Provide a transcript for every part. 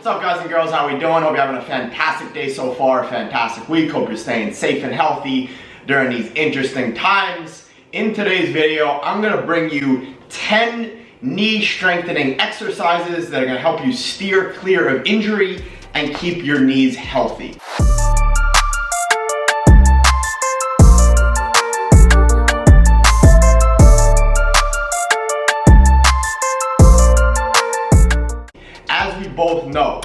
What's up, guys and girls? How we doing? Hope you're having a fantastic day so far, a fantastic week. Hope you're staying safe and healthy during these interesting times. In today's video, I'm gonna bring you 10 knee strengthening exercises that are gonna help you steer clear of injury and keep your knees healthy. Both know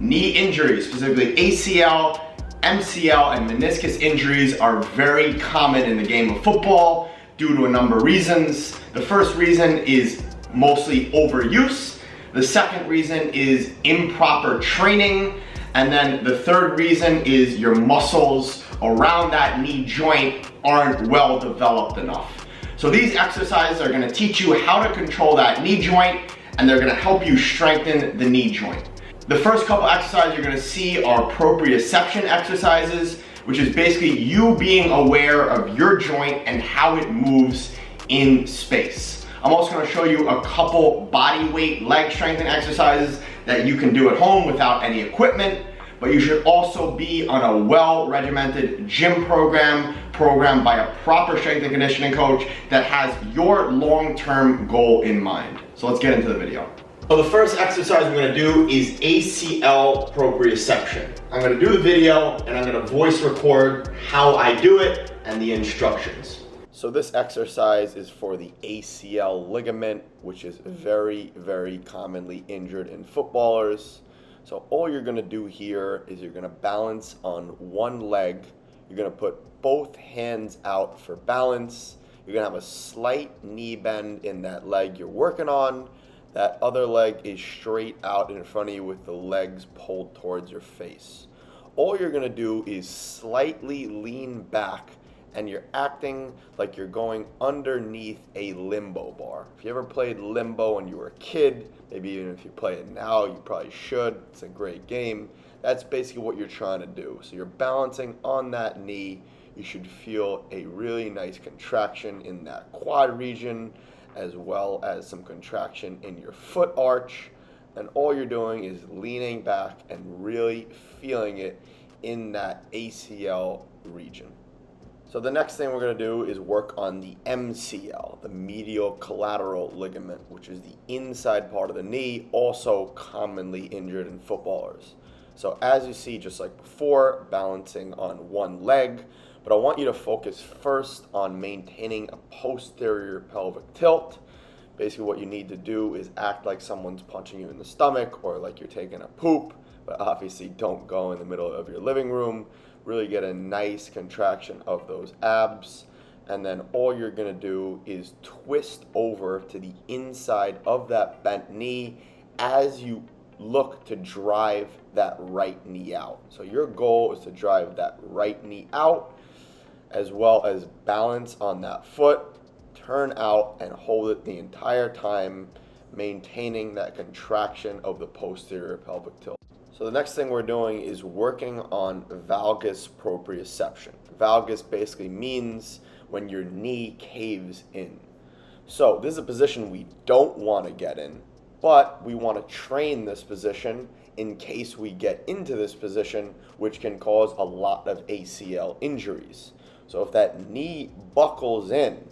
knee injuries, specifically ACL, MCL, and meniscus injuries are very common in the game of football due to a number of reasons. The first reason is mostly overuse. The second reason is improper training. And then the third reason is your muscles around that knee joint aren't well developed enough. So these exercises are gonna teach you how to control that knee joint, and they're gonna help you strengthen the knee joint. The first couple exercises you're gonna see are proprioception exercises, which is basically you being aware of your joint and how it moves in space. I'm also gonna show you a couple body weight leg strengthening exercises that you can do at home without any equipment, but you should also be on a well-regimented gym program programmed by a proper strength and conditioning coach that has your long-term goal in mind. So let's get into the video. So the first exercise we're gonna do is ACL Proprioception. I'm gonna do the video and I'm gonna voice record how I do it and the instructions. So this exercise is for the ACL ligament, which is very, very commonly injured in footballers. So all you're gonna do here is you're gonna balance on one leg. You're gonna put both hands out for balance. You're gonna have a slight knee bend in that leg you're working on. That other leg is straight out in front of you with the legs pulled towards your face. All you're gonna do is slightly lean back and you're acting like you're going underneath a limbo bar. If you ever played limbo when you were a kid, maybe even if you play it now, you probably should. It's a great game. That's basically what you're trying to do. So you're balancing on that knee. You should feel a really nice contraction in that quad region, as well as some contraction in your foot arch. And all you're doing is leaning back and really feeling it in that ACL region. So the next thing we're gonna do is work on the MCL, the medial collateral ligament, which is the inside part of the knee, also commonly injured in footballers. So as you see, just like before, balancing on one leg, but I want you to focus first on maintaining a posterior pelvic tilt. Basically what you need to do is act like someone's punching you in the stomach or like you're taking a poop, but obviously don't go in the middle of your living room. Really get a nice contraction of those abs. And then all you're gonna do is twist over to the inside of that bent knee as you look to drive that right knee out. So your goal is to drive that right knee out, as well as balance on that foot, turn out and hold it the entire time, maintaining that contraction of the posterior pelvic tilt. So the next thing we're doing is working on Valgus proprioception. Valgus basically means when your knee caves in. So this is a position we don't want to get in, but we want to train this position in case we get into this position, which can cause a lot of ACL injuries. So if that knee buckles in,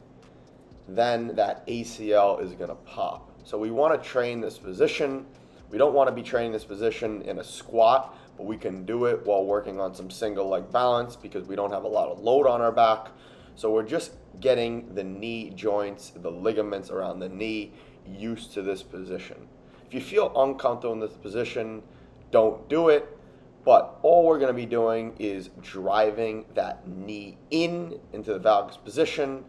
then that ACL is going to pop. So we want to train this position. We don't want to be training this position in a squat, but we can do it while working on some single leg balance because we don't have a lot of load on our back. So we're just getting the knee joints, the ligaments around the knee used to this position. If you feel uncomfortable in this position, don't do it. But all we're going to be doing is driving that knee into the valgus position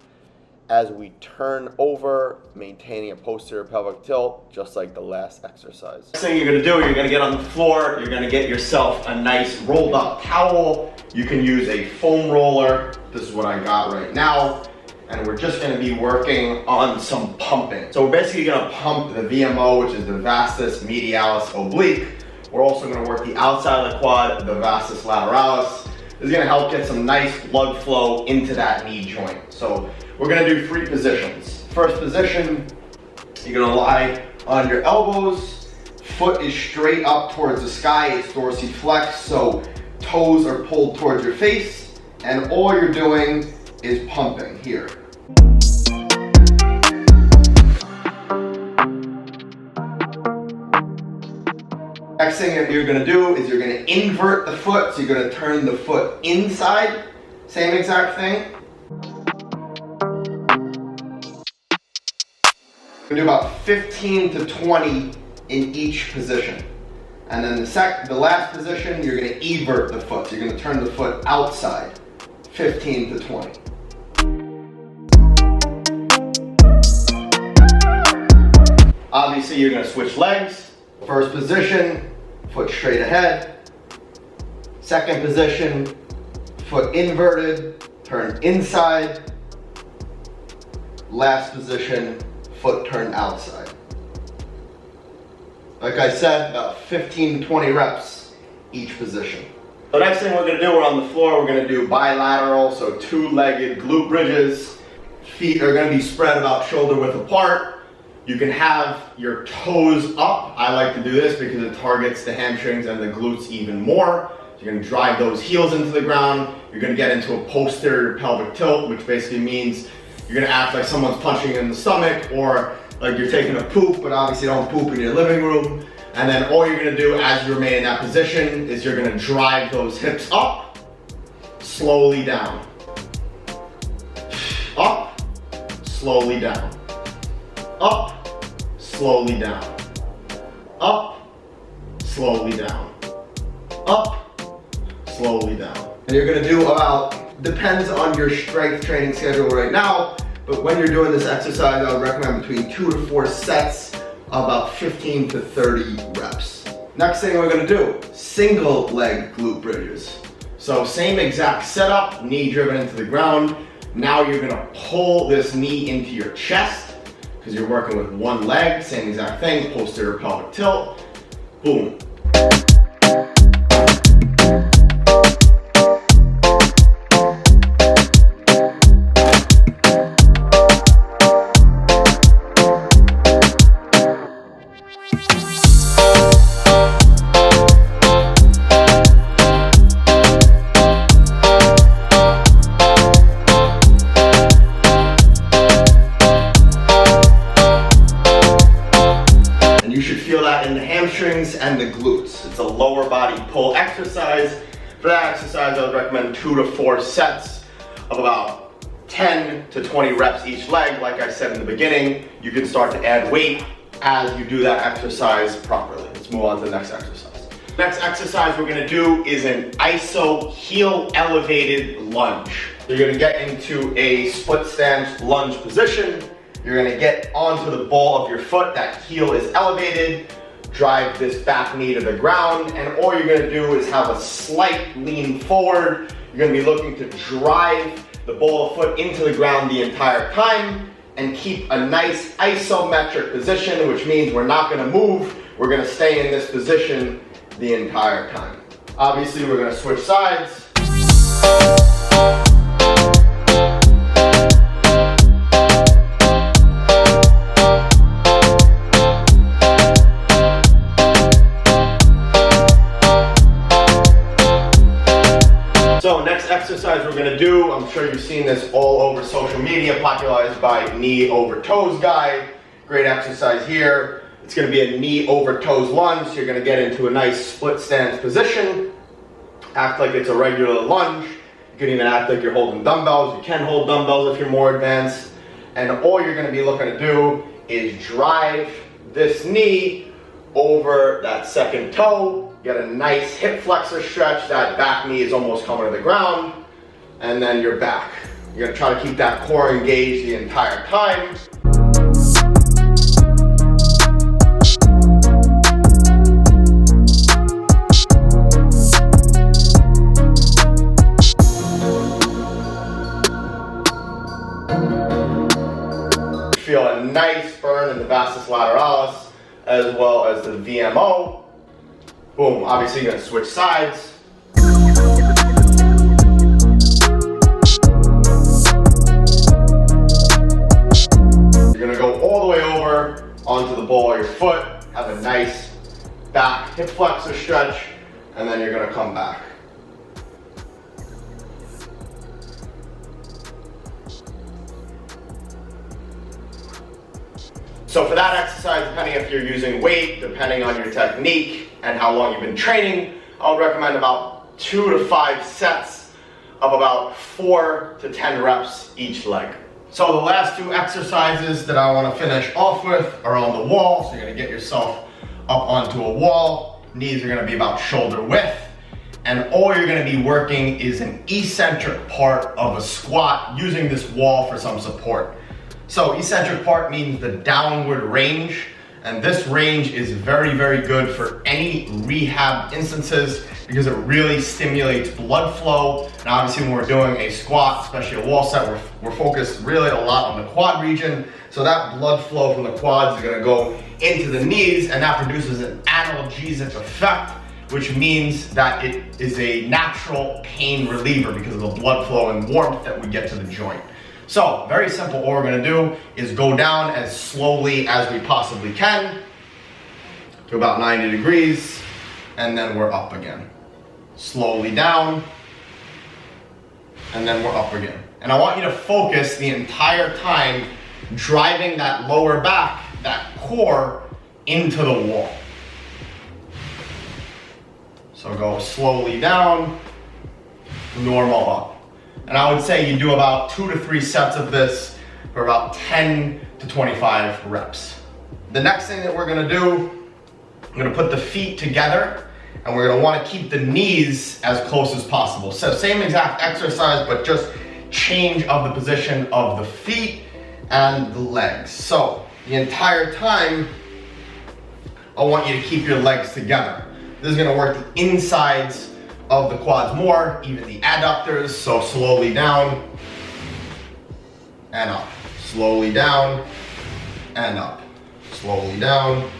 as we turn over, maintaining a posterior pelvic tilt, just like the last exercise. Next thing you're gonna do, you're gonna get on the floor, you're gonna get yourself a nice rolled up towel. You can use a foam roller. This is what I got right now. And we're just gonna be working on some pumping. So we're basically gonna pump the VMO, which is the vastus medialis oblique. We're also gonna work the outside of the quad, the vastus lateralis. This is gonna help get some nice blood flow into that knee joint. So we're gonna do 3 positions. First position, you're gonna lie on your elbows, Foot is straight up towards the sky, it's dorsiflex, so toes are pulled towards your face, and all you're doing is pumping here. Next thing that you're gonna do is you're gonna invert the foot, so you're gonna turn the foot inside, same exact thing. We're gonna do about 15 to 20 in each position. And then the last position, you're gonna evert the foot, so you're gonna turn the foot outside, 15 to 20. Obviously, you're gonna switch legs. First position, foot straight ahead. Second position, foot inverted, turn inside. Last position, foot turned outside. Like I said, about 15 to 20 reps each position. The next thing we're gonna do, we're on the floor, we're gonna do bilateral, so two-legged glute bridges. Feet are gonna be spread about shoulder width apart. You can have your toes up. I like to do this because it targets the hamstrings and the glutes even more. So you're gonna drive those heels into the ground. You're gonna get into a posterior pelvic tilt, which basically means you're gonna act like someone's punching you in the stomach, or like you're taking a poop, but obviously don't poop in your living room. And then all you're gonna do as you remain in that position is you're gonna drive those hips up, slowly down. Up, slowly down. Up, slowly down. Up, slowly down. Up, slowly down. And you're gonna do about, depends on your strength training schedule right now, but when you're doing this exercise, I would recommend between 2 to 4 sets of about 15 to 30 reps. Next thing we're gonna do, single leg glute bridges. So same exact setup, knee driven into the ground. Now you're gonna pull this knee into your chest, because you're working with one leg, same exact thing, posterior pelvic tilt, boom. And the glutes. It's a lower body pull exercise. For that exercise, I would recommend 2 to 4 sets of about 10 to 20 reps each leg. Like I said in the beginning, you can start to add weight as you do that exercise properly. Let's move on to the next exercise. Next exercise we're gonna do is an iso heel elevated lunge. You're gonna get into a split stance lunge position. You're gonna get onto the ball of your foot, that heel is elevated. Drive this back knee to the ground, and all you're gonna do is have a slight lean forward. You're gonna be looking to drive the ball of foot into the ground the entire time and keep a nice isometric position, which means we're not gonna move. We're gonna stay in this position the entire time. Obviously, we're gonna switch sides. So next exercise we're gonna do, I'm sure you've seen this all over social media, popularized by knee over toes guy. Great exercise here. It's gonna be a knee over toes lunge. So you're gonna get into a nice split stance position. Act like it's a regular lunge. You can even act like you're holding dumbbells. You can hold dumbbells if you're more advanced. And all you're gonna be looking to do is drive this knee over that second toe. Get a nice hip flexor stretch. That back knee is almost coming to the ground. And then you're back. You're gonna try to keep that core engaged the entire time. Feel a nice burn in the vastus lateralis as well as the VMO. Boom, obviously you're gonna switch sides. You're gonna go all the way over onto the ball of your foot, have a nice hip flexor stretch, and then you're gonna come back. So for that exercise, depending if you're using weight, depending on your technique and how long you've been training, I'll recommend about 2 to 5 sets of about 4 to 10 reps each leg. So the last 2 exercises that I want to finish off with are on the wall. So you're going to get yourself up onto a wall. Knees are going to be about shoulder width. And all you're going to be working is an eccentric part of a squat using this wall for some support. So eccentric part means the downward range, and this range is very, very good for any rehab instances because it really stimulates blood flow. And obviously when we're doing a squat, especially a wall set, we're focused really a lot on the quad region. So that blood flow from the quads is gonna go into the knees, and that produces an analgesic effect, which means that it is a natural pain reliever because of the blood flow and warmth that we get to the joint. So, very simple. All we're gonna do is go down as slowly as we possibly can to about 90 degrees, and then we're up again. Slowly down, and then we're up again. And I want you to focus the entire time driving that lower back, that core, into the wall. So go slowly down, normal up. And I would say you do about 2 to 3 sets of this for about 10 to 25 reps. The next thing that we're gonna do, I'm gonna put the feet together, and we're gonna wanna keep the knees as close as possible. So same exact exercise, but just change of the position of the feet and the legs. So the entire time, I want you to keep your legs together. This is gonna work the insides of the quads more, even the adductors. So slowly down and up, slowly down and up, slowly down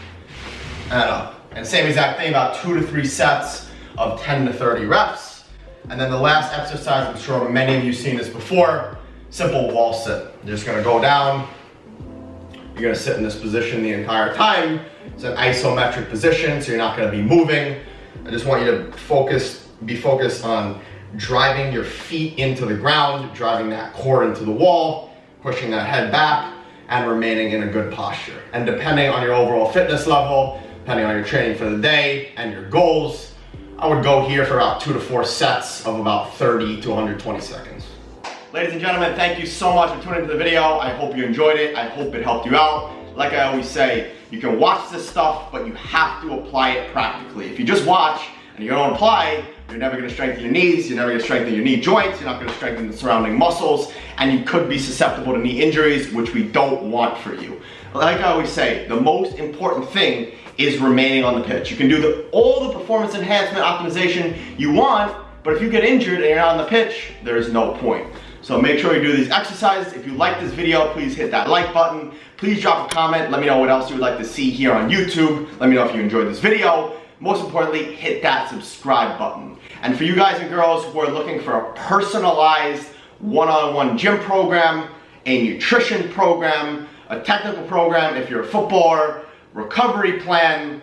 and up. And same exact thing, about 2 to 3 sets of 10 to 30 reps. And then the last exercise, I'm sure many of you have seen this before, simple wall sit. You're just gonna go down, you're gonna sit in this position the entire time. It's an isometric position, so you're not gonna be moving. I just want you to be focused on driving your feet into the ground, driving that core into the wall, pushing that head back, and remaining in a good posture. And depending on your overall fitness level, depending on your training for the day and your goals, I would go here for about 2 to 4 sets of about 30 to 120 seconds. Ladies and gentlemen, thank you so much for tuning into the video. I hope you enjoyed it. I hope it helped you out. Like I always say, you can watch this stuff, but you have to apply it practically. If you just watch and you don't apply, you're never gonna strengthen your knees, you're never gonna strengthen your knee joints, you're not gonna strengthen the surrounding muscles, and you could be susceptible to knee injuries, which we don't want for you. Like I always say, the most important thing is remaining on the pitch. You can do all the performance enhancement optimization you want, but if you get injured and you're not on the pitch, there is no point. So make sure you do these exercises. If you like this video, please hit that like button. Please drop a comment. Let me know what else you would like to see here on YouTube. Let me know if you enjoyed this video. Most importantly, hit that subscribe button. And for you guys and girls who are looking for a personalized one-on-one gym program, a nutrition program, a technical program, if you're a footballer, recovery plan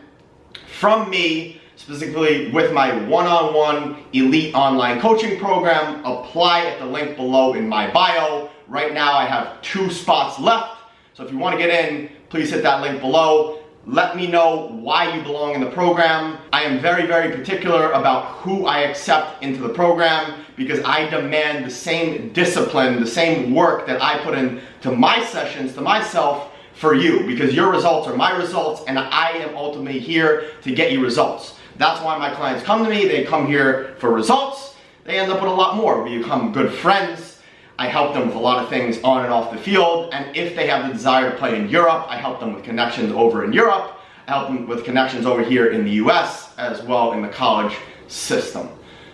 from me, specifically with my one-on-one elite online coaching program, apply at the link below in my bio. Right now I have 2 spots left. So if you want to get in, please hit that link below. Let me know why you belong in the program. I am very, very particular about who I accept into the program because I demand the same discipline, the same work that I put into my sessions, to myself, for you, because your results are my results and I am ultimately here to get you results. That's why my clients come to me. They come here for results. They end up with a lot more. We become good friends. I help them with a lot of things on and off the field, and if they have the desire to play in Europe, I help them with connections over in Europe. I help them with connections over here in the US, as well in the college system.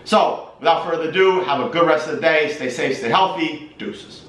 So, without further ado, have a good rest of the day. Stay safe, stay healthy. Deuces.